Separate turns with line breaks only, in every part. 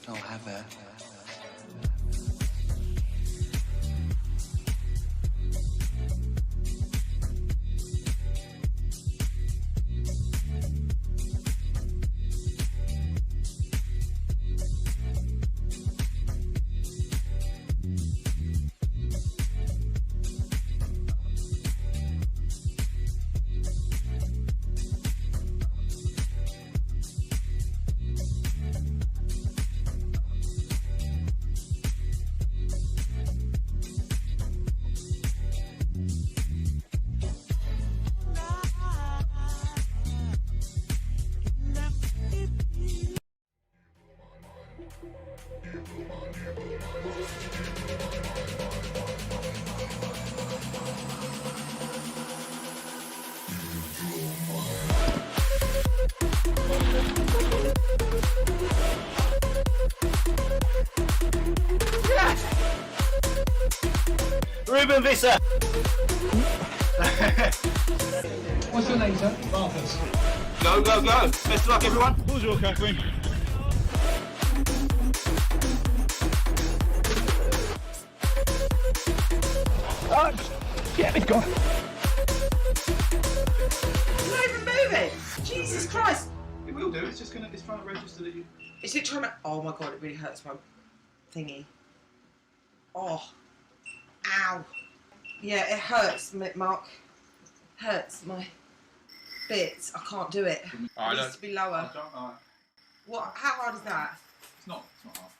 I'll have that.
Ruben Visser.
What's your name, sir? Marcus.
Go, go, go. Best of luck, everyone.
Bonjour, Kathleen.
Yeah, it's gone.
It's not even moving. Jesus Christ.
It will do. It's trying to register that you.
Is it trying to? Oh my God! It really hurts my thingy. Oh. Ow. Yeah, it hurts, Mark. Hurts my bits. I can't do it. It needs to be lower. What? How hard is that?
It's not hard.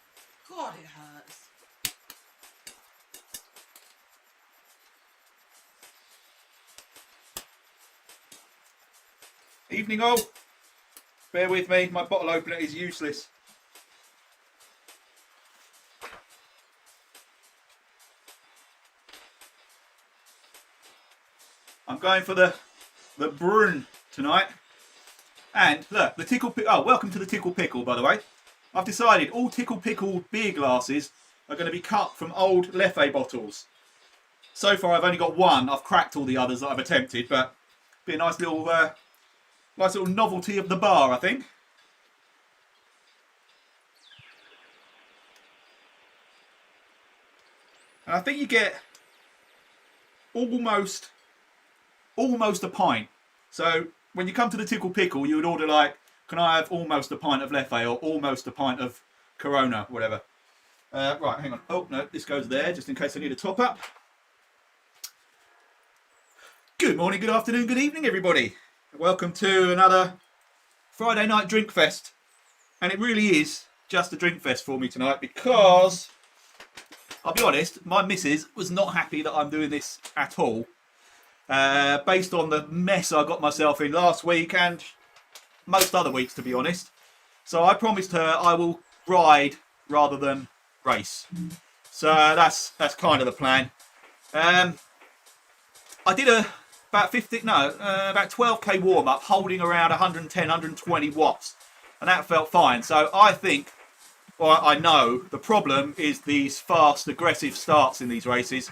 God, it hurts.
Evening all. Bear with me, my bottle opener is useless. I'm going for the Brun tonight. And look, the Tickle Pickle. Oh, welcome to the Tickle Pickle, by the way. I've decided all Tickle Pickle beer glasses are going to be cut from old Leffe bottles. So far I've only got one. I've cracked all the others that I've attempted, but be a nice little novelty of the bar, I think. And I think you get almost a pint. So when you come to the Tickle Pickle, you would order like, can I have almost a pint of Leffe or almost a pint of Corona, whatever. Right, hang on. Oh, no, this goes there just in case I need a top up. Good morning, good afternoon, good evening, everybody. Welcome to another Friday night drink fest. And it really is just a drink fest for me tonight because, I'll be honest, my missus was not happy that I'm doing this at all. Based on the mess I got myself in last week and most other weeks, to be honest. So I promised her I will ride rather than race. So that's kind of the plan. I did about 12k warm up holding around 110, 120 watts, and that felt fine. So I think, well, I know the problem is these fast, aggressive starts in these races.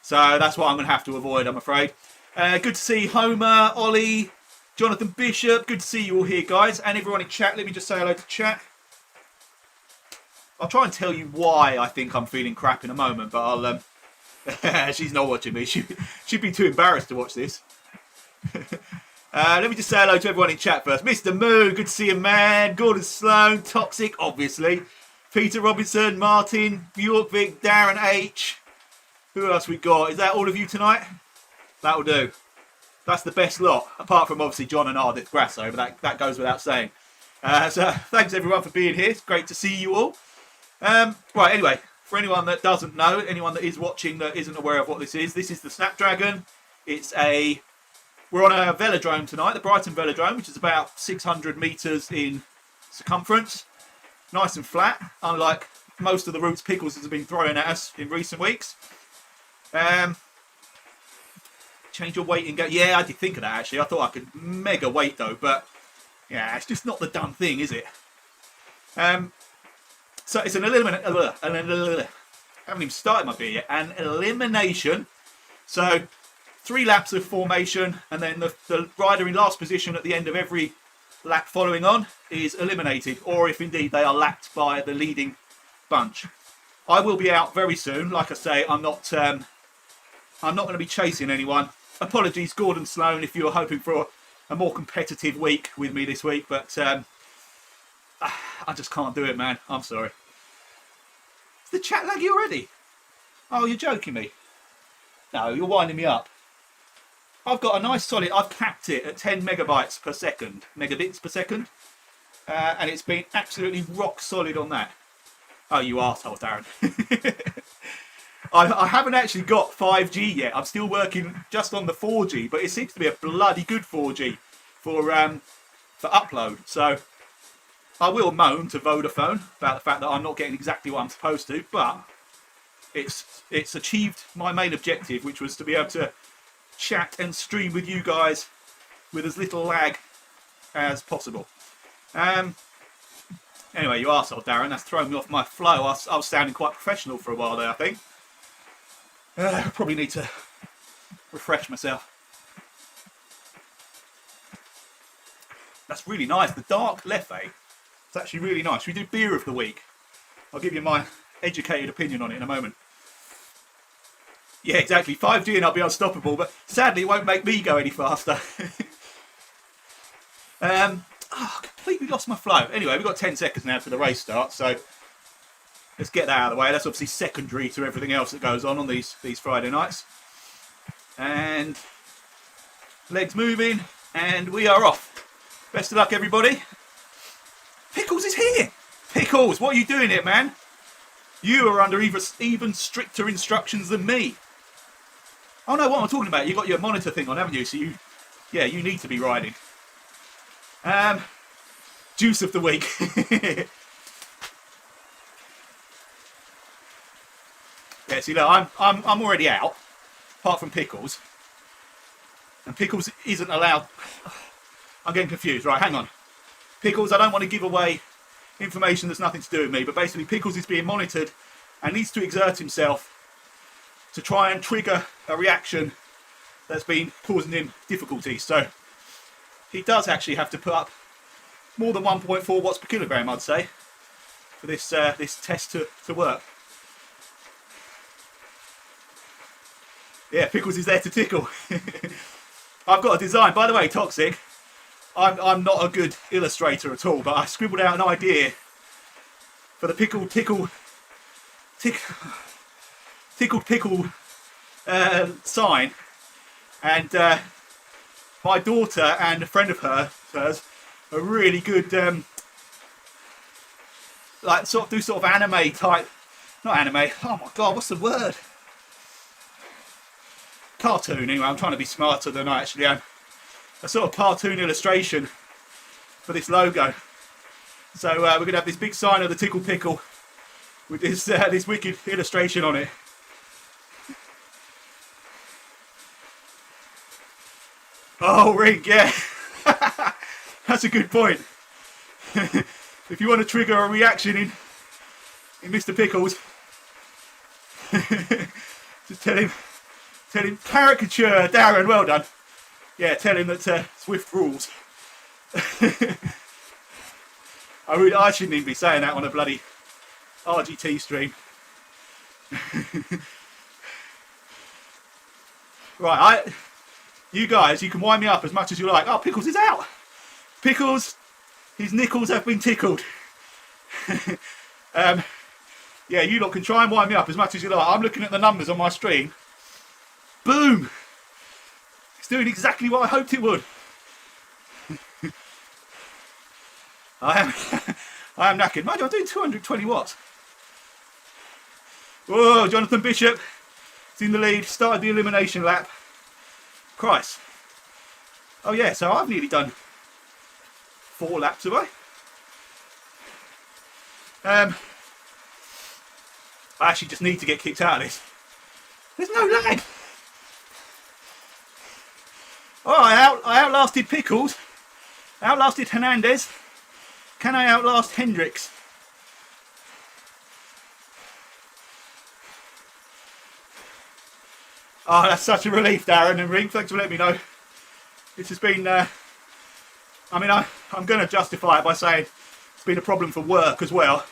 So that's what I'm going to have to avoid, I'm afraid. Good to see Homer, Ollie, Jonathan Bishop. Good to see you all here, guys. And everyone in chat. Let me just say hello to chat. I'll try and tell you why I think I'm feeling crap in a moment, but I'll... she's not watching me. She'd be too embarrassed to watch this. Let me just say hello to everyone in chat first. Mr. Moo, good to see you, man. Gordon Sloan, Toxic, obviously. Peter Robinson, Martin, Bjorkvik, Darren H. Who else we got? Is that all of you tonight? That'll do. That's the best lot, apart from obviously John and Ardith Grasso, but that goes without saying. So thanks everyone for being here. It's great to see you all. Right, anyway, for anyone that doesn't know, anyone that is watching that isn't aware of what this is the Snapdragon. We're on a velodrome tonight, the Brighton velodrome, which is about 600 metres in circumference. Nice and flat, unlike most of the routes Pickles has been throwing at us in recent weeks. Change your weight and go. Yeah, I did think of that actually. I thought I could mega weight though, but yeah, it's just not the done thing, is it? So it's an elimination. I haven't even started my beer yet. An elimination. So 3 laps of formation, and then the rider in last position at the end of every lap following on is eliminated, or if indeed they are lapped by the leading bunch. I will be out very soon. Like I say, I'm not going to be chasing anyone. Apologies, Gordon Sloan, if you were hoping for a more competitive week with me this week, but I just can't do it, man. I'm sorry. Is the chat laggy already? Oh, you're joking me. No, you're winding me up. I've got a nice solid, I've capped it at 10 megabits per second, megabits per second, and it's been absolutely rock solid on that. Oh, you arsehole, Darren. I haven't actually got 5G yet. I'm still working just on the 4G, but it seems to be a bloody good 4G for upload. So I will moan to Vodafone about the fact that I'm not getting exactly what I'm supposed to, but it's achieved my main objective, which was to be able to chat and stream with you guys with as little lag as possible. Anyway, you arsehole, Darren, that's thrown me off my flow. I was sounding quite professional for a while there, I think. Probably need to refresh myself. That's really nice. The dark Leffe, it's actually really nice. We do beer of the week. I'll give you my educated opinion on it in a moment. Yeah, exactly. 5G and I'll be unstoppable, but sadly it won't make me go any faster. Completely lost my flow. Anyway, we've got 10 seconds now to the race start, so let's get that out of the way. That's obviously secondary to everything else that goes on these Friday nights. And legs moving, and we are off. Best of luck, everybody. Pickles is here. Pickles, what are you doing here, man? You are under even stricter instructions than me. Oh no, what am I talking about? You got your monitor thing on, haven't you? So you need to be riding. Juice of the week. Yeah, see, look, I'm already out, apart from Pickles, and Pickles isn't allowed. I'm getting confused. Right, hang on. Pickles, I don't want to give away information that's nothing to do with me, but basically Pickles is being monitored and needs to exert himself to try and trigger a reaction that's been causing him difficulties. So he does actually have to put up more than 1.4 watts per kilogram, I'd say, for this test to work. Yeah, Pickles is there to tickle. I've got a design. By the way, Toxic, I'm not a good illustrator at all, but I scribbled out an idea for the tickled pickle sign, and my daughter and a friend of hers are really good, like sort of anime type, not anime. Oh my god, what's the word? Cartoon. Anyway, I'm trying to be smarter than I actually am. A sort of cartoon illustration for this logo. So we're gonna have this big sign of the Tickle Pickle with this wicked illustration on it. Oh, Ring, yeah. That's a good point. If you want to trigger a reaction in Mr. Pickles, just tell him Tell him, caricature, Darren, well done. Yeah, tell him that Swift rules. I shouldn't even be saying that on a bloody RGT stream. Right, you guys, you can wind me up as much as you like. Oh, Pickles is out. Pickles, his nickels have been tickled. Yeah, you lot can try and wind me up as much as you like. I'm looking at the numbers on my stream. Boom! It's doing exactly what I hoped it would. I am knackered. Mind you, I'm doing 220 watts. Whoa, Jonathan Bishop is in the lead. Started the elimination lap. Christ. Oh yeah, so I've nearly done 4 laps, have I? I actually just need to get kicked out of this. There's no lag. Oh, I outlasted Pickles. Outlasted Hernandez. Can I outlast Hendricks? Oh, that's such a relief, Darren and Ring. Thanks for letting me know. This has been, I mean, I'm going to justify it by saying it's been a problem for work as well,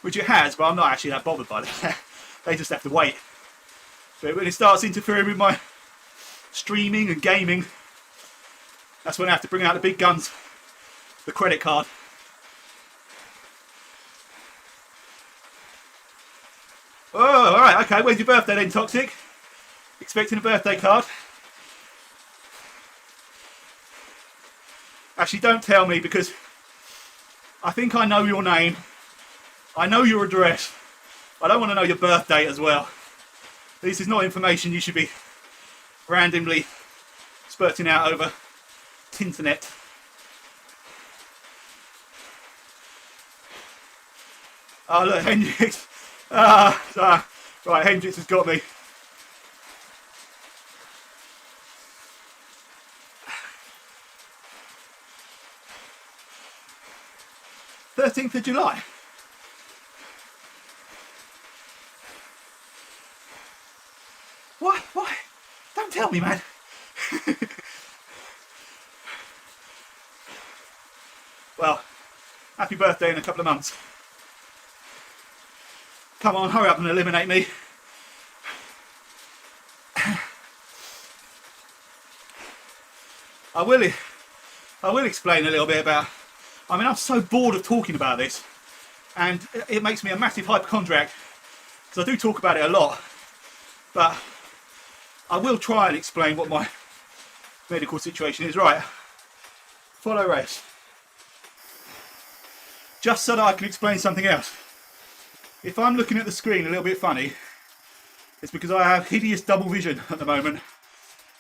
which it has, but I'm not actually that bothered by that. They just have to wait. But when it starts interfering with my streaming and gaming, that's when I have to bring out the big guns, the credit card. Oh, alright, okay, when's your birthday then, Toxic? Expecting a birthday card? Actually, don't tell me, because I think I know your name. I know your address. I don't want to know your birth date as well. This is not information you should be randomly spurting out over Tinternet. Oh look, Hendricks. Right, Hendricks has got me. th of July. Why? Don't tell me, man. Well, happy birthday in a couple of months. Come on, hurry up and eliminate me. I will explain a little bit about, I mean, I'm so bored of talking about this, and it makes me a massive hypochondriac, because I do talk about it a lot, but I will try and explain what my medical situation is. Right, follow race. Just so that I can explain something else. If I'm looking at the screen a little bit funny, it's because I have hideous double vision at the moment,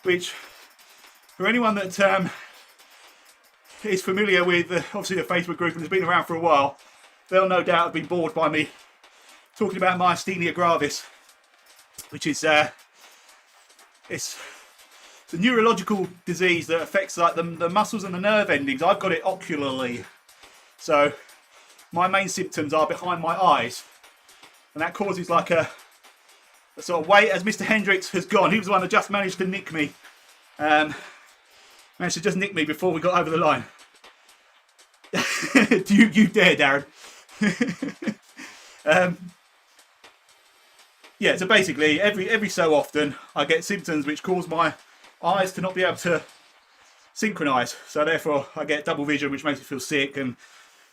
which, for anyone that is familiar with obviously the Facebook group and has been around for a while, they'll no doubt have been bored by me talking about myasthenia gravis, which is it's a neurological disease that affects like the muscles and the nerve endings. I've got it ocularly, so my main symptoms are behind my eyes, and that causes like a sort of wait as Mr. Hendricks has gone. He was the one that just managed to nick me. Managed to just nick me before we got over the line. you dare, Darren. Yeah, so basically every so often I get symptoms which cause my eyes to not be able to synchronise. So therefore I get double vision, which makes me feel sick, and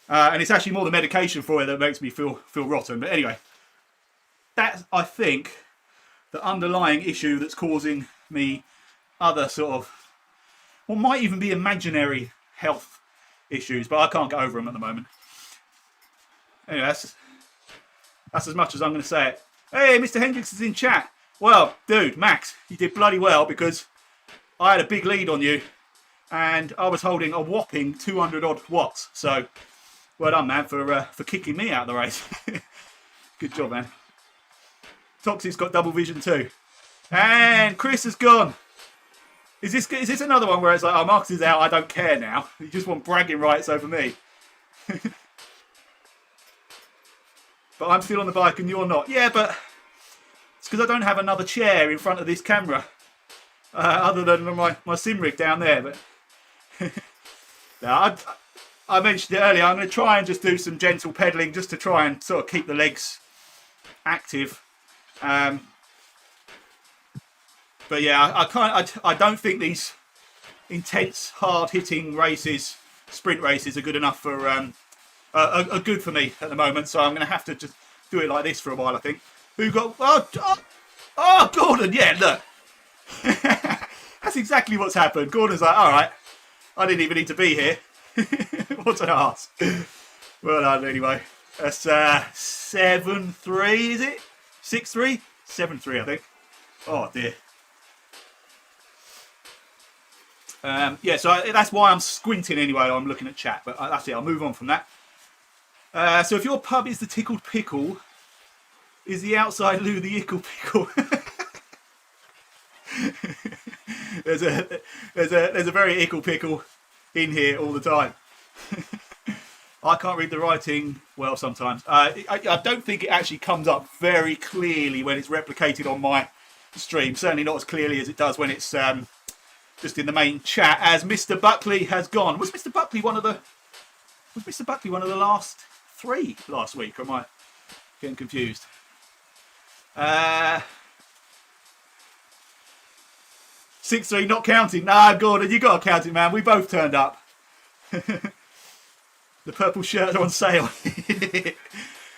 it's actually more the medication for it that makes me feel rotten. But anyway, that's, I think, the underlying issue that's causing me other sort of, what might even be imaginary health issues, but I can't get over them at the moment. Anyway, that's as much as I'm going to say it. Hey, Mr. Hendricks is in chat. Well, dude, Max, you did bloody well, because I had a big lead on you, and I was holding a whopping 200 odd watts. So, well done, man, for kicking me out of the race. Good job, man. Toxic's got double vision too, and Chris has gone. Is this another one where it's like, oh, Marcus is out, I don't care now. You just want bragging rights over me. But I'm still on the bike and you're not. Yeah, but It's because I don't have another chair in front of this camera, other than my sim rig down there. But no, I mentioned it earlier. I'm going to try and just do some gentle pedalling, just to try and sort of keep the legs active. But yeah, I don't think these intense, hard-hitting races, sprint races, are good enough for are good for me at the moment. So I'm going to have to just do it like this for a while, I think. Who got? Oh, Gordon! Yeah, look, that's exactly what's happened. Gordon's like, all right, I didn't even need to be here. What an arse. Well done, anyway. That's 7-3, is it? 6-3? 7-3, I think. Oh dear. Yeah, so that's why I'm squinting anyway. I'm looking at chat, but that's it. I'll move on from that. So if your pub is the tickled pickle, is the outside loo the ickle pickle? there's a very ickle pickle in here all the time. I can't read the writing well sometimes. I don't think it actually comes up very clearly when it's replicated on my stream. Certainly not as clearly as it does when it's just in the main chat. As Mr. Buckley has gone. Was Mr. Buckley one of the last 3 last week? Or am I getting confused? 6-3 not counting. Nah, Gordon, you got to count it, man. We both turned up. The purple shirts are on sale.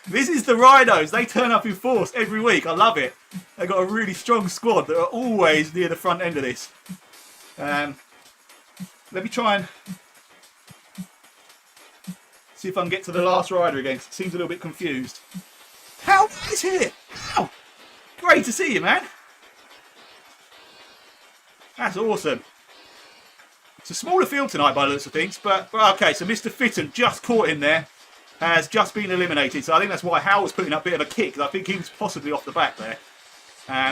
This is the Rhinos. They turn up in force every week. I love it. They've got a really strong squad that are always near the front end of this. Let me try and see if I can get to the last rider again. It seems a little bit confused. Hal is here. Hal, great to see you, man. That's awesome. It's a smaller field tonight by the looks of things, but okay, so Mr. Fitton just caught him there, has just been eliminated, so I think that's why Hal was putting up a bit of a kick. I think he was possibly off the back there.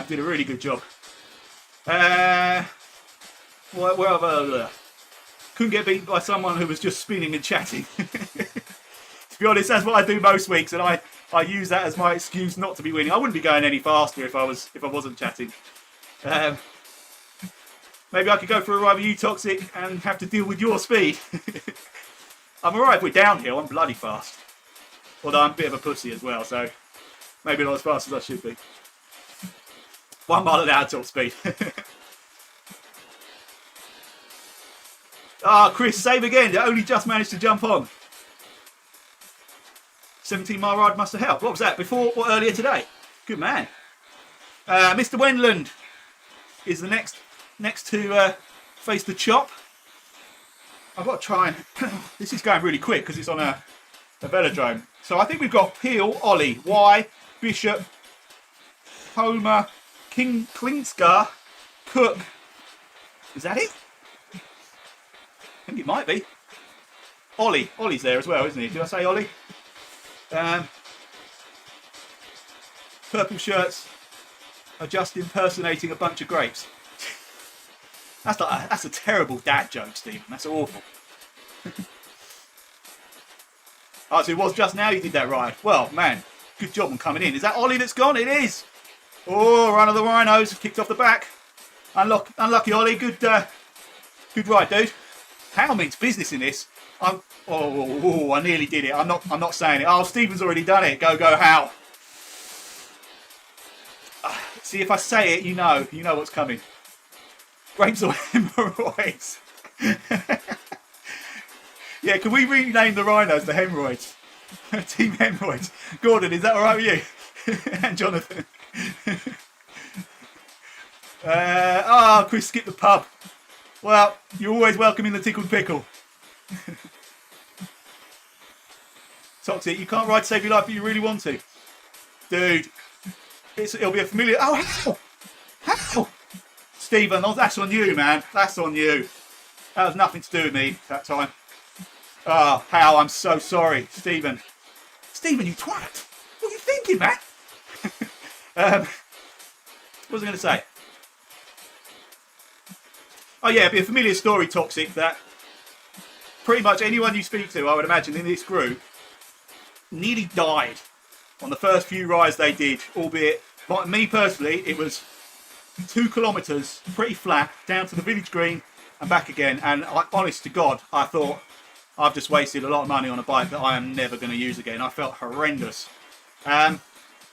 Did a really good job. Couldn't get beaten by someone who was just spinning and chatting. To be honest, that's what I do most weeks, and I use that as my excuse not to be winning. I wouldn't be going any faster if I wasn't chatting. Maybe I could go for a ride with you, Toxic, and have to deal with your speed. I'm alright if we're downhill. I'm bloody fast. Although I'm a bit of a pussy as well, so maybe not as fast as I should be. 1 mile an hour top speed. Chris, save again. You only just managed to jump on. 17-mile ride must have helped. What was that? Before or earlier today? Good man. Mr. Wendland is the next to face the chop. I've got to try and... This is going really quick because it's on a velodrome. So I think we've got Peel, Ollie, Y, Bishop, Homer, King Klinska, Cook. Is that it? I think it might be. Ollie's there as well, isn't he? Did I say Ollie? Purple shirts are just impersonating a bunch of grapes. That's a terrible dad joke, Stephen. That's awful. Oh, so it was just now you did that ride. Well, man, good job on coming in. Is that Ollie that's gone? It is. Oh, run of the Rhinos. Kicked off the back. Unlucky Ollie. Good ride, dude. Hal means business in this. I nearly did it. I'm not saying it. Oh, Stephen's already done it. Go, Hal. See, if I say it, you know what's coming. Grapes or hemorrhoids? Yeah, can we rename the Rhinos the Hemorrhoids? Team Hemorrhoids. Gordon, is that alright with you? And Jonathan. Chris skipped the pub. Well, you're always welcome in the tickled pickle. Toxic, you can't ride to save your life, but you really want to. Dude, it'll be a familiar... Oh, how? Stephen, that's on you, man. That's on you. That has nothing to do with me that time. Oh, Hal, I'm so sorry. Stephen, you twat. What are you thinking, man? What was I going to say? Oh, yeah, it'd be a familiar story, Toxic, that pretty much anyone you speak to, I would imagine, in this group, nearly died on the first few rides they did, albeit But me personally, it was 2 kilometres, pretty flat, down to the village green and back again. And honest to God, I thought I've just wasted a lot of money on a bike that I am never going to use again. I felt horrendous. But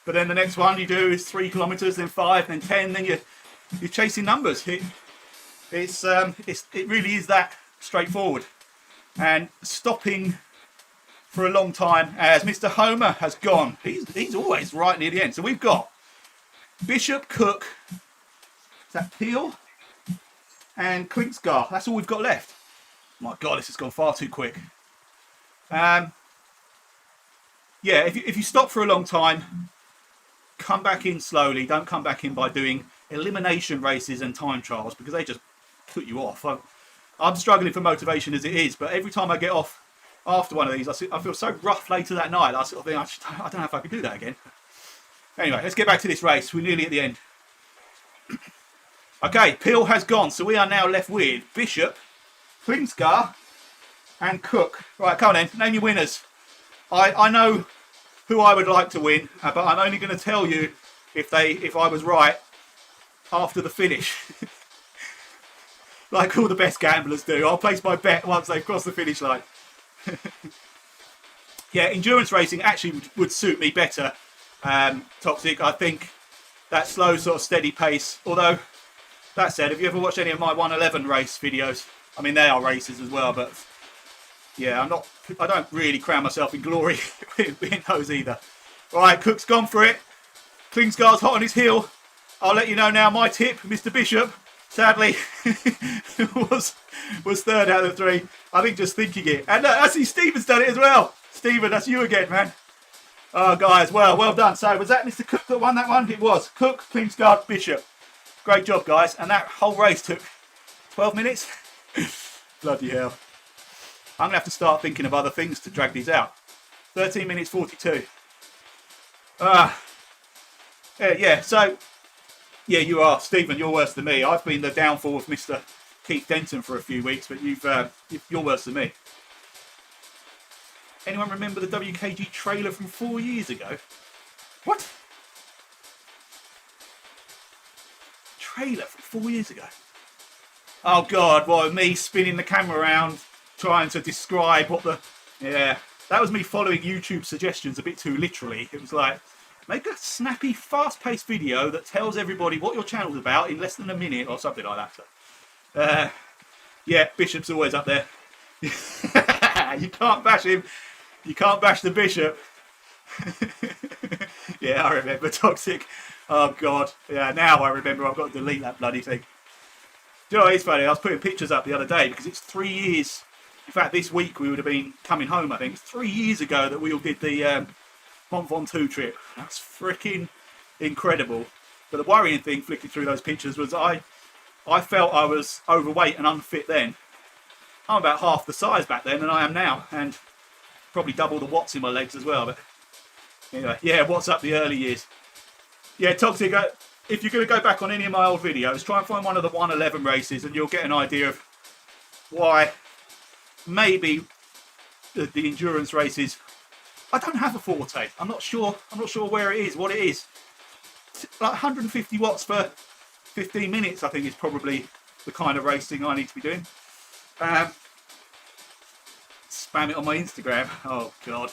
then the next one you do is 3 kilometres, then 5, then 10, then you're chasing numbers. It really is that straightforward. And stopping for a long time, as Mr. Homer has gone, he's always right near the end. So we've got Bishop, Cook, is that Peel, and Klingsgar. That's all we've got left. My God, this has gone far too quick. Yeah, if you stop for a long time, come back in slowly. Don't come back in by doing elimination races and time trials, because they just put you off. I'm struggling for motivation as it is, but every time I get off after one of these, I feel so rough later that night. I sort of think, I don't know if I could do that again. Anyway, let's get back to this race. We're nearly at the end. Okay, Peel has gone, so we are now left with Bishop, Klingsgar, and Cook. Right, come on then, name your winners. I know who I would like to win, but I'm only going to tell you if I was right after the finish. Like all the best gamblers do. I'll place my bet once they've crossed the finish line. Yeah, endurance racing actually would suit me better. Toxic, I think that slow sort of steady pace. Although, that said, have you ever watched any of my 111 race videos? I mean, they are races as well, but yeah, I don't really crown myself in glory in those either. Right, Cook's gone for it. Klingsgar's hot on his heel. I'll let you know now my tip, Mr. Bishop, sadly, was third out of 3. I think just thinking it. And I see Stephen's done it as well. Stephen, that's you again, man. Oh, guys, well done. So, was that Mr. Cook that won that one? It was. Cook, Klingsgar, Bishop. Great job, guys. And that whole race took 12 minutes. Bloody hell. I'm going to have to start thinking of other things to drag these out. 13 minutes 42. Yeah, so, yeah, you are. Stephen, you're worse than me. I've been the downfall of Mr. Keith Denton for a few weeks, but you're worse than me. Anyone remember the WKG trailer from 4 years ago? What? Trailer from 4 years ago? Oh God, well, me spinning the camera around trying to describe what the... Yeah, that was me following YouTube suggestions a bit too literally. It was like, make a snappy, fast-paced video that tells everybody what your channel's about in less than a minute or something like that. So, yeah, Bishop's always up there. You can't bash him. You can't bash the Bishop. Yeah, I remember. Toxic. Oh God. Yeah, now I remember I've got to delete that bloody thing. Do you know what, it's funny, I was putting pictures up the other day because it's 3 years. In fact, this week we would have been coming home, I think. It's 3 years ago that we all did the Mont Ventoux trip. That's freaking incredible. But the worrying thing flicking through those pictures was I felt I was overweight and unfit then. I'm about half the size back then than I am now, and probably double the watts in my legs as well. But anyway, yeah, what's up the early years? Yeah, Toxic, if you're going to go back on any of my old videos, try and find one of the 111 races and you'll get an idea of why maybe the endurance races, I don't have a forte. I'm not sure where it is, what it is. Like 150 watts for 15 minutes, I think, is probably the kind of racing I need to be doing. Spam it on my Instagram. Oh God.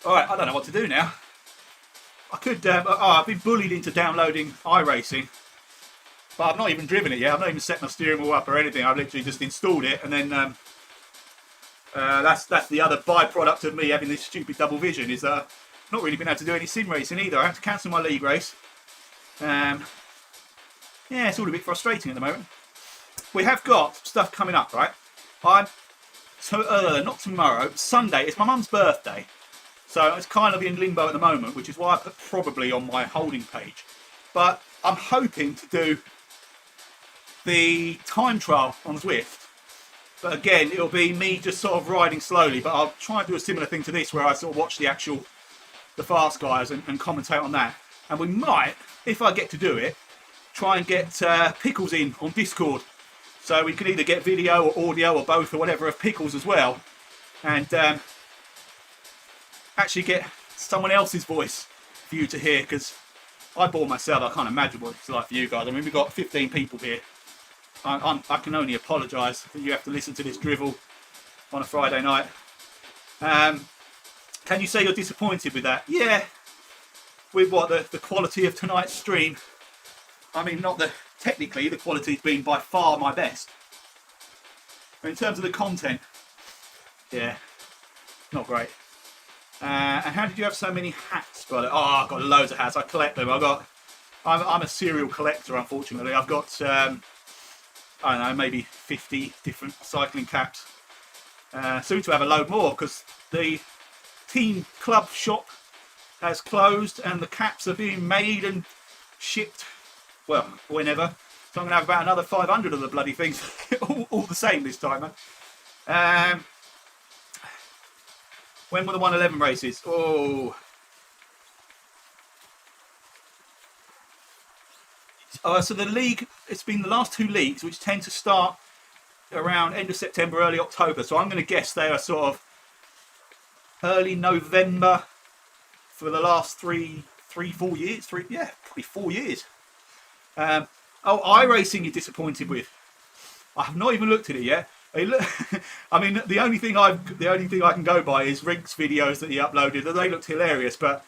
Alright, I don't know what to do now. I could, I've been bullied into downloading iRacing, but I've not even driven it yet. I've not even set my steering wheel up or anything. I've literally just installed it, and then that's the other byproduct of me having this stupid double vision, is that I've not really been able to do any sim racing either. I had to cancel my league race. Yeah, it's all a bit frustrating at the moment. We have got stuff coming up, right? Not tomorrow, Sunday. It's my mum's birthday. So it's kind of in limbo at the moment, which is why I put probably on my holding page. But I'm hoping to do the time trial on Zwift. But again, it'll be me just sort of riding slowly. But I'll try and do a similar thing to this, where I sort of watch the fast guys and commentate on that. And we might, if I get to do it, try and get Pickles in on Discord. So we can either get video or audio or both or whatever of Pickles as well. And actually get someone else's voice for you to hear, because I bore myself. I can't imagine what it's like for you guys. I mean, we've got 15 people here. I can only apologise that you have to listen to this drivel on a Friday night. Can you say you're disappointed with that? Yeah, with what, the quality of tonight's stream. I mean, not the technically, the quality's been by far my best. But in terms of the content, yeah, not great. And how did you have so many hats? Oh, I've got loads of hats. I collect them. I'm a serial collector, unfortunately. I've got I don't know, maybe 50 different cycling caps. Soon to have a load more, because the team club shop has closed and the caps are being made and shipped, well, whenever. So I'm going to have about another 500 of the bloody things, all the same this time. When were the 111 races? Oh, so the league, it's been the last 2 leagues, which tend to start around end of September, early October. So I'm going to guess they are sort of early November for the last 4 years. Probably 4 years. iRacing you're disappointed with. I have not even looked at it yet. I mean, the only thing I can go by is Rink's videos that he uploaded. They looked hilarious, but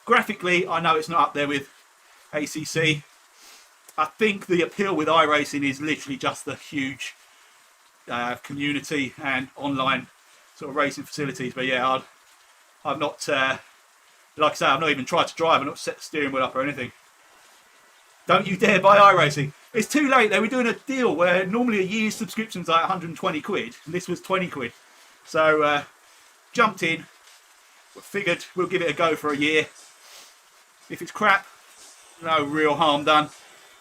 graphically, I know it's not up there with ACC. I think the appeal with iRacing is literally just the huge community and online sort of racing facilities. But yeah, I've not, like I say, I've not even tried to drive. I've not set the steering wheel up or anything. Don't you dare buy iRacing. It's too late. They were doing a deal where normally a year's subscription's like 120 quid. And this was 20 quid. So jumped in. Figured we'll give it a go for a year. If it's crap, no real harm done.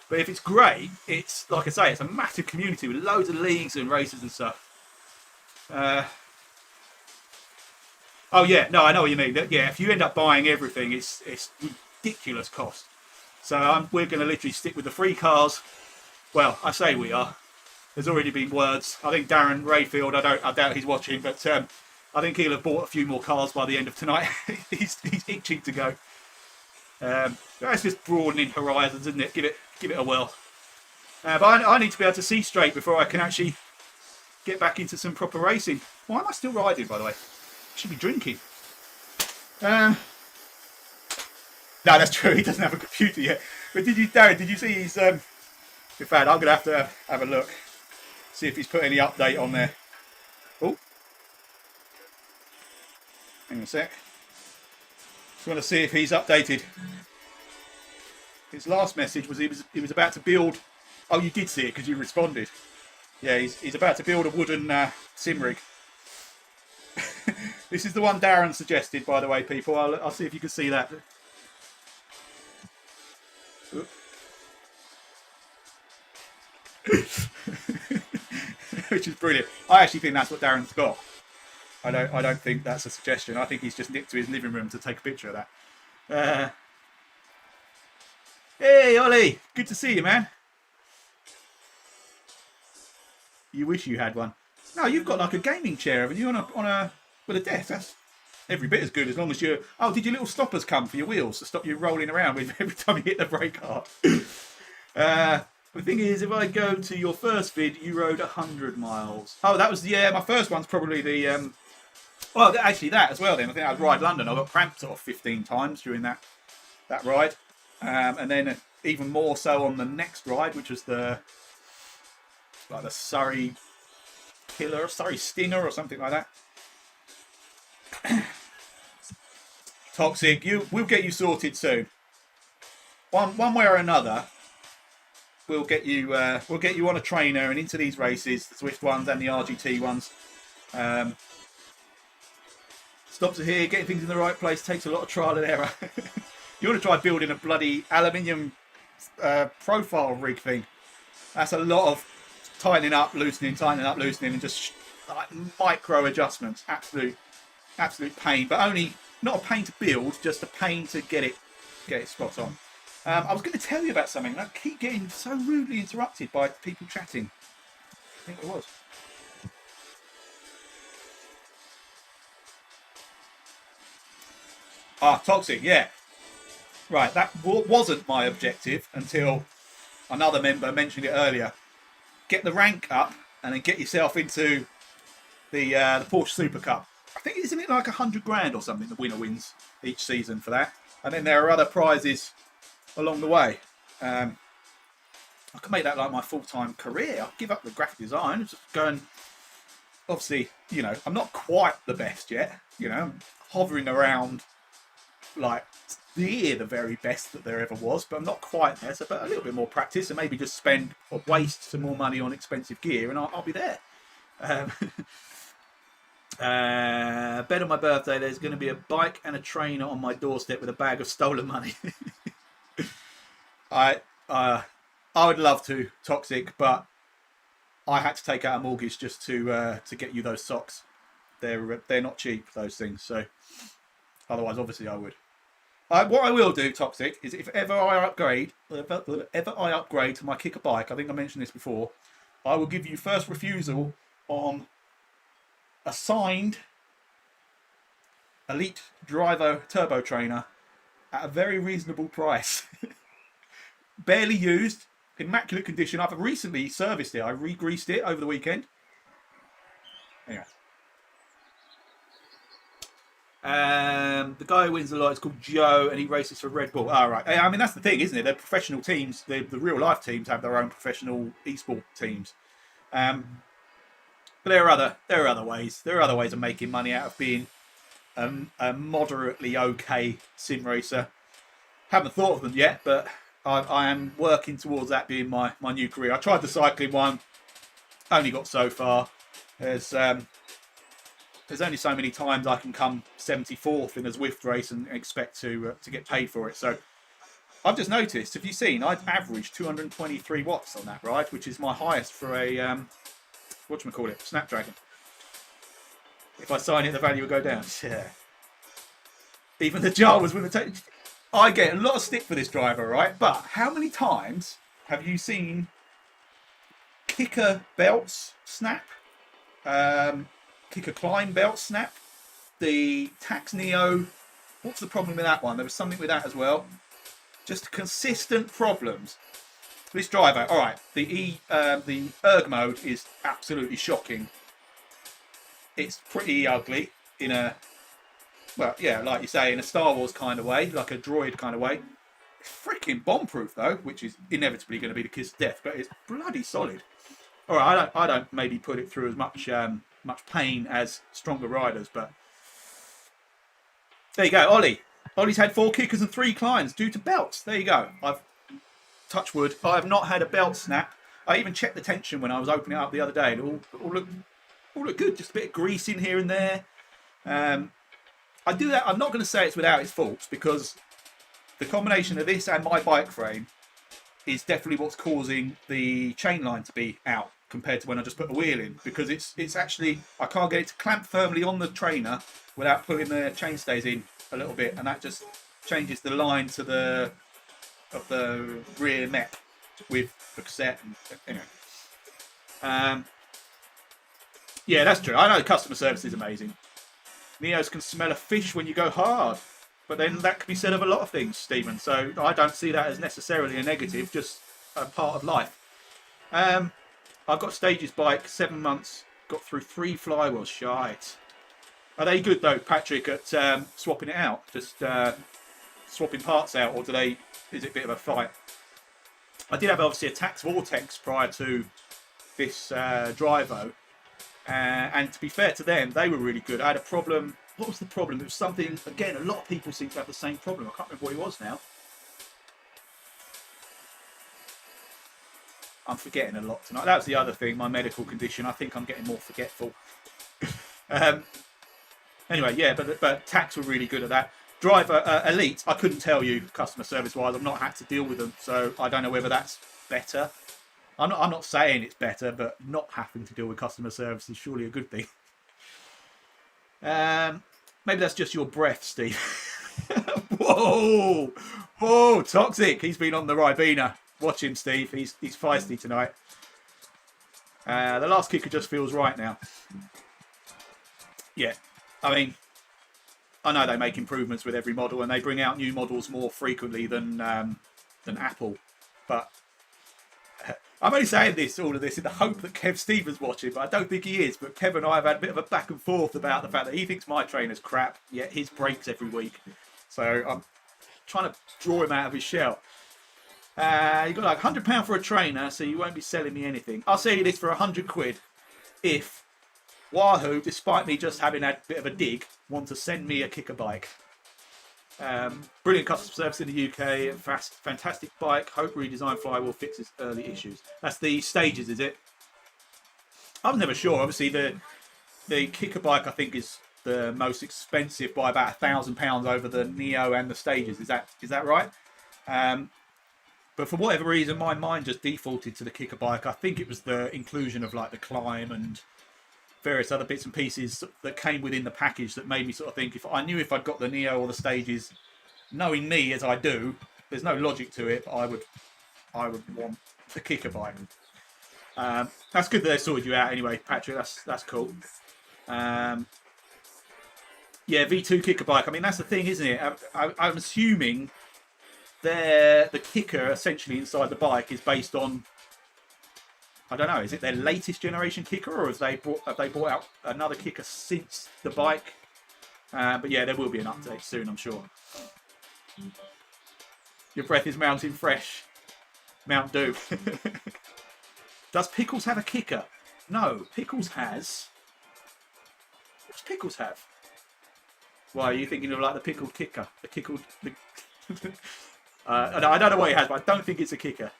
But if it's great, it's, like I say, it's a massive community with loads of leagues and races and stuff. Oh yeah, no, I know what you mean. Yeah, if you end up buying everything, it's ridiculous cost. So we're going to literally stick with the free cars. Well, I say we are. There's already been words. I think Darren Rayfield, I doubt he's watching, but I think he'll have bought a few more cars by the end of tonight. he's itching to go. That's just broadening horizons, isn't it? Give it a whirl. But I need to be able to see straight before I can actually get back into some proper racing. Why am I still riding, by the way? I should be drinking. No, that's true. He doesn't have a computer yet. But Darren, did you see his... in fact, I'm going to have a look. See if he's put any update on there. Oh. Hang on a sec. Just want to see if he's updated. His last message was he was about to build... Oh, you did see it because you responded. Yeah, he's about to build a wooden sim rig. This is the one Darren suggested, by the way, people. I'll see if you can see that. Which is brilliant. I actually think that's what Darren's got. I don't think that's a suggestion. I think he's just nipped to his living room to take a picture of that. Hey Ollie, good to see you, man. You wish you had one. No, you've got like a gaming chair, haven't you, with a desk? That's every bit as good as long as you're... Oh, did your little stoppers come for your wheels to stop you rolling around with every time you hit the brake hard? The thing is, if I go to your first vid, you rode 100 miles. Oh, that was, yeah, my first one's probably the... Well, actually that as well then. I think I was Ride London. I got cramped sort of 15 times during that ride. And then even more so on the next ride, which was the Surrey Killer, Surrey Stinger or something like that. Toxic, we'll get you sorted soon. One way or another, we'll get you on a trainer and into these races, the Swift ones and the RGT ones. Stops are here, getting things in the right place takes a lot of trial and error. You want to try building a bloody aluminium profile rig thing. That's a lot of tightening up, loosening, and just like micro adjustments. Absolute pain, but only not a pain to build, just a pain to get it spot on. I was going to tell you about something, and I keep getting so rudely interrupted by people chatting. I think it was. Ah, toxic, yeah. Right, that wasn't my objective until another member mentioned it earlier. Get the rank up and then get yourself into the Porsche Super Cup. I think isn't it like 100 grand or something the winner wins each season for that, and then there are other prizes along the way. I could make that like my full-time career. I'll give up the graphic design, just go and obviously, you know, I'm not quite the best yet. You know, I'm hovering around like near the very best that there ever was, but I'm not quite there. So, but a little bit more practice and maybe just spend or waste some more money on expensive gear, and I'll be there. Um, bet on my birthday, there's going to be a bike and a trainer on my doorstep with a bag of stolen money. I would love to, Toxic, but I had to take out a mortgage just to get you those socks. They're not cheap, those things. So otherwise, obviously, I would. What I will do, Toxic, is if ever I upgrade to my kicker bike, I think I mentioned this before, I will give you first refusal on a signed Elite Driver Turbo Trainer at a very reasonable price. Barely used, immaculate condition. I've recently serviced it. I re-greased it over the weekend. Anyway. The guy who wins the lot is called Joe, and he races for Red Bull. Right. I mean, that's the thing, isn't it? They're professional teams. The real life teams have their own professional esport teams. But there are other ways. There are other ways of making money out of being a moderately okay sim racer. Haven't thought of them yet, but I am working towards that being my new career. I tried the cycling one, only got so far. There's only so many times I can come 74th in a Zwift race and expect to get paid for it. So I've just noticed, have you seen, I've averaged 223 watts on that ride, which is my highest for a, whatchamacallit, Snapdragon. If I sign it, the value will go down. Yeah. Even the Jawas wouldn't take... I get a lot of stick for this driver, right? But how many times have you seen kicker belts snap? Kicker climb belt snap? The Tax Neo... What's the problem with that one? There was something with that as well. Just consistent problems. This driver, all right, the erg mode is absolutely shocking. It's pretty ugly in a, well, yeah, like you say, in a Star Wars kind of way, like a droid kind of way. It's freaking bomb-proof though, which is inevitably going to be the kiss of death, but it's bloody solid. All right, I don't maybe put it through as much pain as stronger riders, but there you go, Ollie. Ollie's had 4 kickers and 3 climbs due to belts. There you go. I've touch wood. I have not had a belt snap. I even checked the tension when I was opening it up the other day. It all looked good. Just a bit of grease in here and there. I do that. I'm not going to say it's without its faults, because the combination of this and my bike frame is definitely what's causing the chain line to be out compared to when I just put a wheel in, because it's actually, I can't get it to clamp firmly on the trainer without pulling the chainstays in a little bit, and that just changes the line to the rear mech with the cassette. And anyway, yeah, that's true. I know customer service is amazing. Neos can smell a fish when you go hard, but then that can be said of a lot of things, Stephen. So I don't see that as necessarily a negative, just a part of life. I've got Stage's bike, 7 months, got through 3 flywheels. Shite. Are they good though, Patrick, at swapping it out? Just swapping parts out, or is it a bit of a fight? I did have obviously a Tax Vortex prior to this Drivo, and to be fair to them, they were really good. I had a problem. What was the problem? It was something, again, a lot of people seem to have the same problem. I can't remember what it was now. I'm forgetting a lot tonight. That was the other thing, my medical condition. I think I'm getting more forgetful. Anyway, yeah, but Tax were really good at that. Driver Elite, I couldn't tell you customer service wise. I've not had to deal with them, so I don't know whether that's better. I'm not saying it's better, but not having to deal with customer service is surely a good thing. Maybe that's just your breath, Steve. Whoa, Toxic. He's been on the Ribena. Watch him, Steve. He's feisty tonight. The last kicker just feels right now. Yeah, I mean, I know they make improvements with every model, and they bring out new models more frequently than Apple. But I'm only saying all of this in the hope that Kev Stevens watching, but I don't think he is. But Kev and I have had a bit of a back and forth about the fact that he thinks my trainer's crap, yet his breaks every week. So I'm trying to draw him out of his shell. You got like £100 for a trainer, so you won't be selling me anything. I'll sell you this for £100 if Wahoo, despite me just having had a bit of a dig, want to send me a kicker bike. Brilliant customer service in the UK, fantastic bike. Hope redesigned flywheel fixes early issues. That's the Stages, is it? I was never sure. Obviously, the kicker bike I think is the most expensive by about £1,000 over the Neo and the Stages. Is that right? But for whatever reason, my mind just defaulted to the kicker bike. I think it was the inclusion of like the climb and various other bits and pieces that came within the package that made me sort of think, if I'd got the Neo or the Stages, knowing me as I do, there's no logic to it, but I would want the kicker bike. That's good that they sorted you out anyway, Patrick. That's cool. Yeah, V2 kicker bike. I mean, that's the thing, isn't it? I'm assuming the kicker essentially inside the bike is based on, I don't know, is it their latest generation kicker, or have they brought out another kicker since the bike? But yeah, there will be an update soon, I'm sure. Your breath is mounting fresh. Mount Dew. Does Pickles have a kicker? No, Pickles has... What's Pickles have? Why, are you thinking of like the pickled kicker? The pickled... I don't know what he has, but I don't think it's a kicker.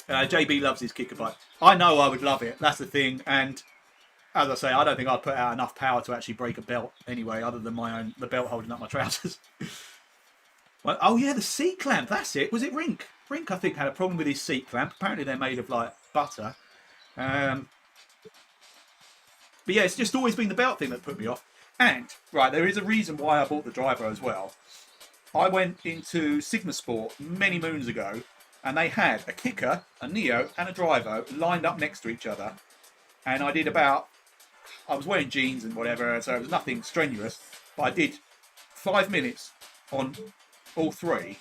JB loves his kicker bike. I know I would love it. That's the thing. And as I say, I don't think I'd put out enough power to actually break a belt anyway, other than the belt holding up my trousers. Well, oh yeah, the seat clamp. That's it. Was it Rink? Rink, I think, had a problem with his seat clamp. Apparently, they're made of like butter. But yeah, it's just always been the belt thing that put me off. And right, there is a reason why I bought the driver as well. I went into Sigma Sport many moons ago, and they had a kicker, a Neo, and a driver lined up next to each other. And I was wearing jeans and whatever, so it was nothing strenuous. But I did 5 minutes on all three.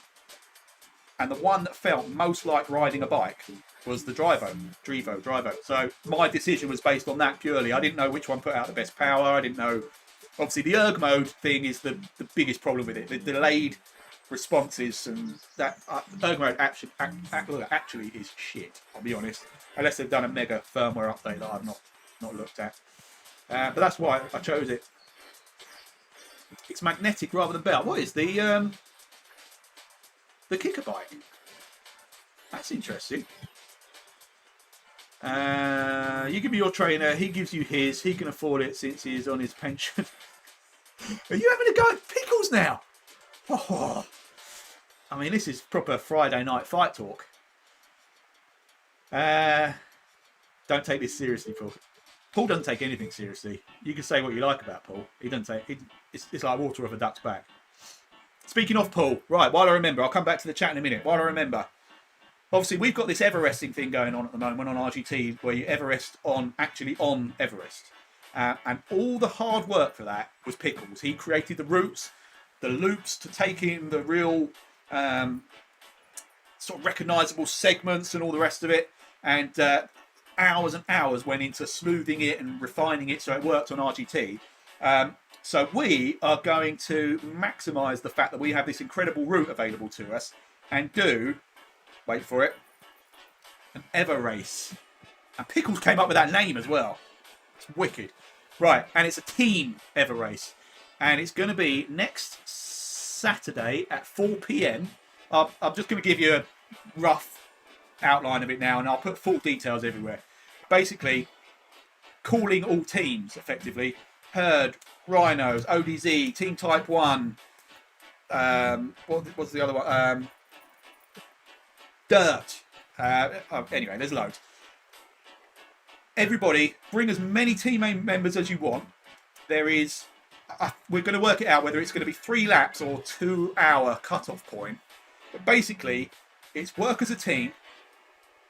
And the one that felt most like riding a bike was the Drivo. So my decision was based on that purely. I didn't know which one put out the best power. I didn't know. Obviously, the erg mode thing is the biggest problem with it. The delayed responses, and that erg mode actually is shit, I'll be honest, unless they've done a mega firmware update that I've not looked at, but that's why I chose it. It's magnetic rather than belt. What is the kicker bike? That's interesting. You give me your trainer, he gives you his, he can afford it since he is on his pension. Are you having a go at Pickles now? Oh, I mean, this is proper Friday night fight talk. Don't take this seriously, Paul. Paul doesn't take anything seriously. You can say what you like about Paul. He doesn't take it's like water off a duck's back. Speaking of Paul, right, while I remember, I'll come back to the chat in a minute. While I remember, obviously we've got this Everesting thing going on at the moment on RGT, where you Everest on Everest. And all the hard work for that was Pickles. He created the routes, the loops to take in the real sort of recognisable segments and all the rest of it. And hours and hours went into smoothing it and refining it so it worked on RGT. So we are going to maximise the fact that we have this incredible route available to us and do, wait for it, an Ever race. And Pickles came up with that name as well. It's wicked. Right, and it's a team Ever race. And it's going to be next Saturday at 4 p.m. I'm just going to give you a rough outline of it now, and I'll put full details everywhere. Basically, calling all teams, effectively. Herd, Rhinos, ODZ, Team Type 1, what's the other one? Dirt. Anyway, there's loads. Everybody, bring as many team members as you want. There is, we're going to work it out whether it's going to be 3 laps or 2 hour cut-off point. But basically, it's work as a team,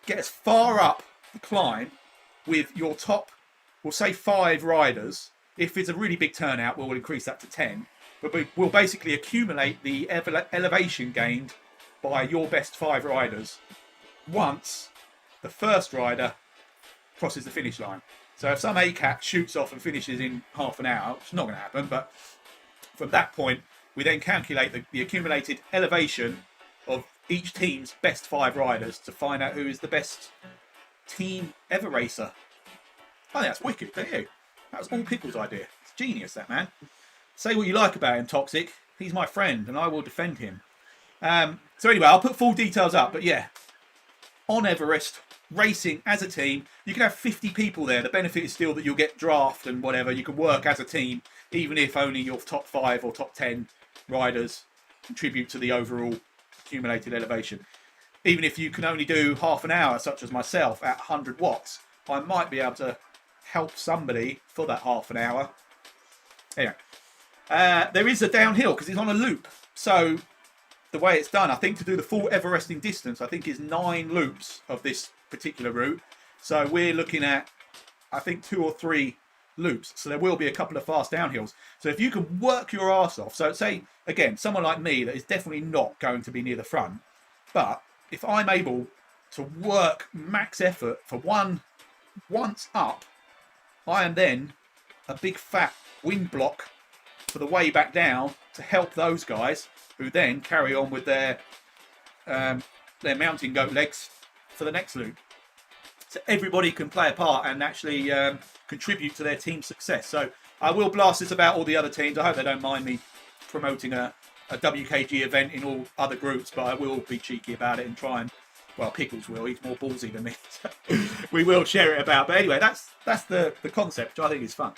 get as far up the climb with your top, we'll say 5 riders, If it's a really big turnout, we'll increase that to 10. But we'll basically accumulate the elevation gained by your best 5 riders once the first rider crosses the finish line. So if some ACAT shoots off and finishes in half an hour, which is not going to happen, but from that point, we then calculate the accumulated elevation of each team's best 5 riders to find out who is the best team ever racer. I think that's wicked, don't you? That was all Pickles' idea. It's genius, that man. Say what you like about him, Toxic. He's my friend, and I will defend him. So anyway, I'll put full details up, but yeah, on Everest, racing as a team, you can have 50 people there. The benefit is still that you'll get draft and whatever. You can work as a team, even if only your top 5 or top 10 riders contribute to the overall accumulated elevation. Even if you can only do half an hour, such as myself, at 100 watts, I might be able to help somebody for that half an hour. Anyway, there is a downhill because it's on a loop. So the way it's done, I think to do the full Everesting distance, I think is 9 loops of this particular route. So we're looking at, I think, 2 or 3 loops. So there will be a couple of fast downhills. So if you can work your arse off, so say, again, someone like me that is definitely not going to be near the front, but if I'm able to work max effort for once up, I am then a big fat wind block for the way back down to help those guys who then carry on with their mountain goat legs for the next loop. So everybody can play a part and actually contribute to their team's success. So I will blast this about all the other teams. I hope they don't mind me promoting a WKG event in all other groups, but I will be cheeky about it and try and, well, Pickles will. He's more ballsy than me. So we will share it about. But anyway, that's the concept, which I think is fun.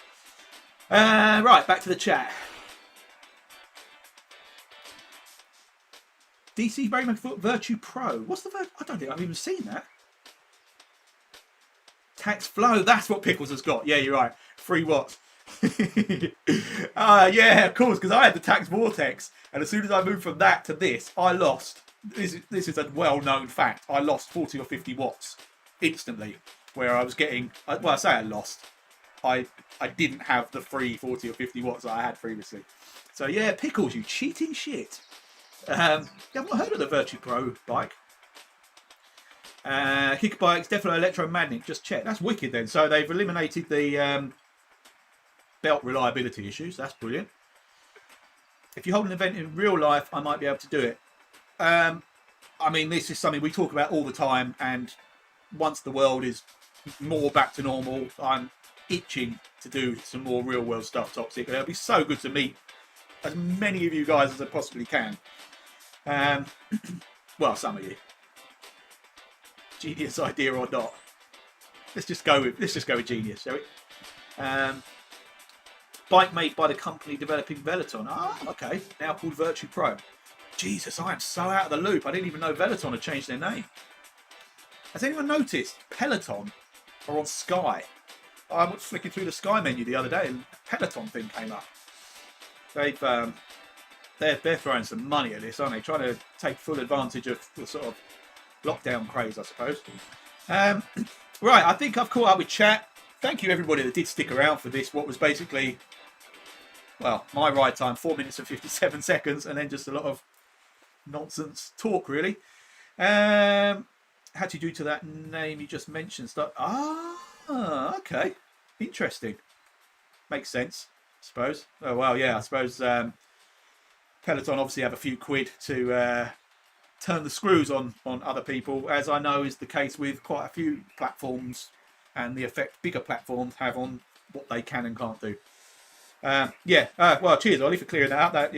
Right, back to the chat. DC Brakeman Foot Virtue Pro. What's the I don't think I've even seen that. Tax Flow. That's what Pickles has got. Yeah, you're right. 3 watts. Yeah, of course, because I had the Tax Vortex, and as soon as I moved from that to this, I lost. This is a well-known fact. I lost 40 or 50 watts instantly, where I was getting. Well, I say I lost. I didn't have the free 40 or 50 watts that I had previously. So yeah, Pickles, you cheating shit. I've not heard of the Virtue Pro bike. Kick bikes, Defilo Electromagnetic, just check. That's wicked then. So they've eliminated the belt reliability issues. That's brilliant. If you hold an event in real life, I might be able to do it. I mean, this is something we talk about all the time, and once the world is more back to normal, I'm itching to do some more real world stuff, Toxic. It'll be so good to meet as many of you guys as I possibly can. Well, some of you. Genius idea or not? Let's just go with genius, shall we? Bike made by the company developing Veloton. Ah, okay. Now called Virtue Pro. Jesus, I am so out of the loop. I didn't even know Veloton had changed their name. Has anyone noticed Peloton are on Sky? I was flicking through the Sky menu the other day and a Peloton thing came up. They're throwing some money at this, aren't they? Trying to take full advantage of the sort of lockdown craze, I suppose. Right, I think I've caught up with chat. Thank you everybody that did stick around for this. What was basically, well, my ride time, 4 minutes and 57 seconds, and then just a lot of nonsense talk, really. How do you do to that name you just mentioned? Okay. Interesting. Makes sense, I suppose. Oh, well, yeah, I suppose Peloton obviously have a few quid to turn the screws on other people, as I know is the case with quite a few platforms and the effect bigger platforms have on what they can and can't do. Well, cheers, Ollie, for clearing that up.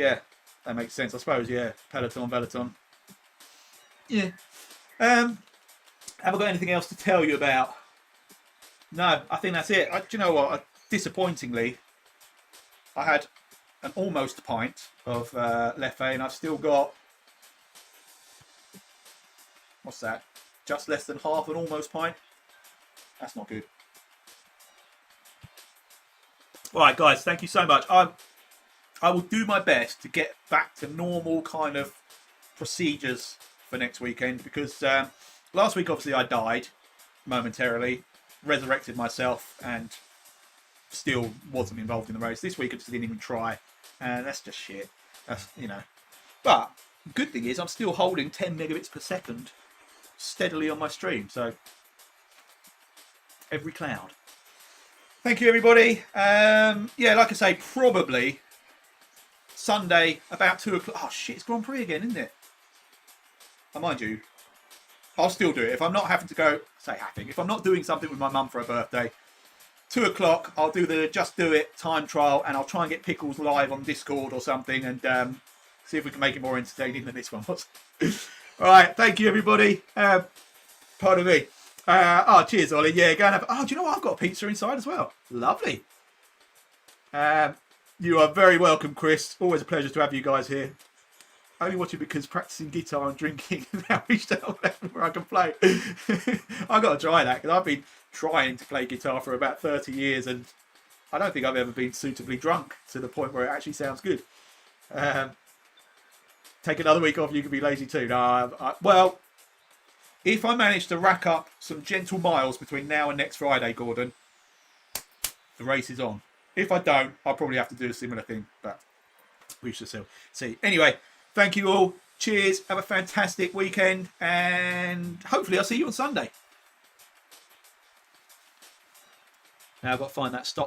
That makes sense, I suppose. Yeah, Peloton. Yeah. Have I got anything else to tell you about? No, I think that's it. Do you know what? Disappointingly, I had an almost pint of Leffe, and I've still got, what's that? Just less than half an almost pint. That's not good. All right, guys, thank you so much. I will do my best to get back to normal kind of procedures for next weekend, because last week, obviously, I died momentarily, resurrected myself, and still wasn't involved in the race. This week I just didn't even try, and that's just shit. That's, you know. But good thing is I'm still holding 10 megabits per second steadily on my stream. So every cloud. Thank you, everybody. Yeah, like I say, probably Sunday about 2 o'clock. Oh shit, it's Grand Prix again, isn't it? Oh, mind you, I'll still do it if I'm not having to go. If I'm not doing something with my mum for her birthday. 2 o'clock, I'll do the Just Do It time trial, and I'll try and get Pickles live on Discord or something, and see if we can make it more entertaining than this one was. All right, thank you, everybody. Pardon me. Oh, cheers, Ollie. Yeah, go and have. Oh, do you know what? I've got a pizza inside as well. Lovely. You are very welcome, Chris. Always a pleasure to have you guys here. Only watching because practicing guitar and drinking now reached a level where I can play. I've got to try that because I've been trying to play guitar for about 30 years and I don't think I've ever been suitably drunk to the point where it actually sounds good. Take another week off, you can be lazy too. No, well, if I manage to rack up some gentle miles between now and next Friday, Gordon, the race is on. If I don't, I'll probably have to do a similar thing, but we shall see. Anyway, thank you all. Cheers. Have a fantastic weekend, and hopefully I'll see you on Sunday. Now I've got to find that stop